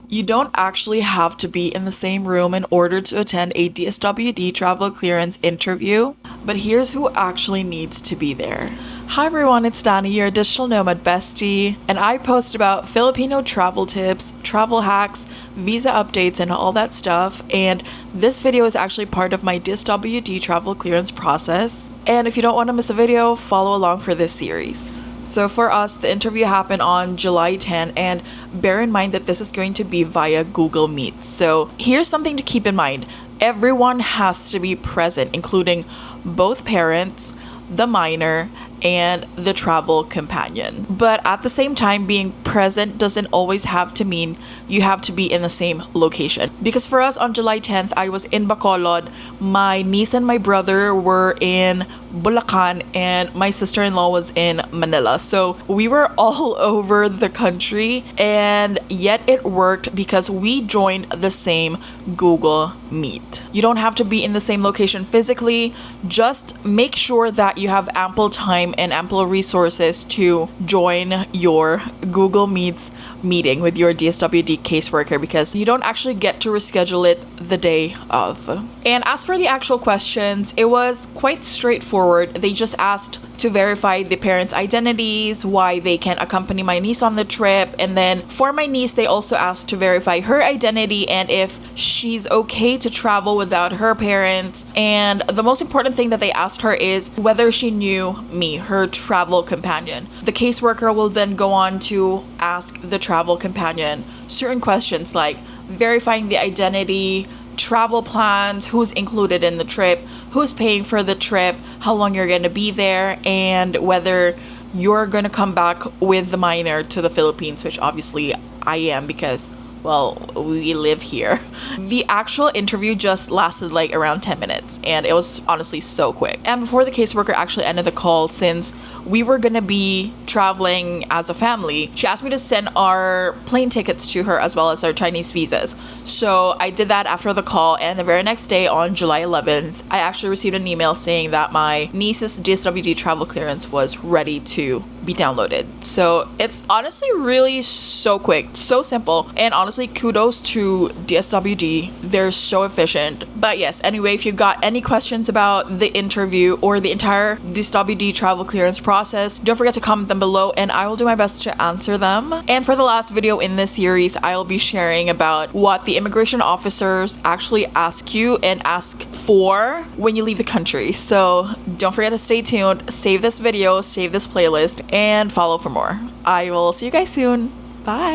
You don't actually have to be in the same room in order to attend a DSWD Travel Clearance interview, but here's who actually needs to be there. Hi everyone, it's Dani, your digital nomad bestie, and I post about Filipino travel tips, travel hacks, visa updates, and all that stuff, and this video is actually part of my DSWD Travel Clearance process, and if you don't want to miss a video, follow along for this series. So for us, the interview happened on July 10, and bear in mind that this is going to be via Google Meet. So here's something to keep in mind. Everyone has to be present, including both parents, the minor, and the travel companion. But at the same time, being present doesn't always have to mean you have to be in the same location. Because for us on July 10th, I was in Bacolod, my niece and my brother were in Bulacan, and my sister-in-law was in Manila. So we were all over the country, and yet it worked because we joined the same Google Meet. You don't have to be in the same location physically, just make sure that you have ample time and ample resources to join your Google Meets meeting with your DSWD caseworker, because you don't actually get to reschedule it the day of. And as for the actual questions, it was quite straightforward. They just asked to verify the parents' identities, why they can accompany my niece on the trip, and then for my niece, they also asked to verify her identity and if she's okay to travel without her parents. And the most important thing that they asked her is whether she knew me, her travel companion. The caseworker will then go on to ask the travel companion certain questions like verifying the identity, travel plans, who's included in the trip, who's paying for the trip, how long you're going to be there, and whether you're going to come back with the minor to the Philippines, which obviously I am because, well, we live here. The actual interview just lasted like around 10 minutes, and it was honestly so quick. And before the caseworker actually ended the call, since we were gonna be traveling as a family, she asked me to send our plane tickets to her as well as our Chinese visas. So I did that after the call, and the very next day on July 11th, I actually received an email saying that my niece's DSWD travel clearance was ready to be downloaded. So it's honestly really so quick, so simple, and honestly kudos to DSWD. They're so efficient. But yes, anyway, if you got any questions about the interview or the entire DSWD travel clearance process, don't forget to comment them below and I will do my best to answer them. And for the last video in this series, I'll be sharing about what the immigration officers actually ask you and ask for when you leave the country. So don't forget to stay tuned, save this video, save this playlist, and follow for more. I will see you guys soon. Bye.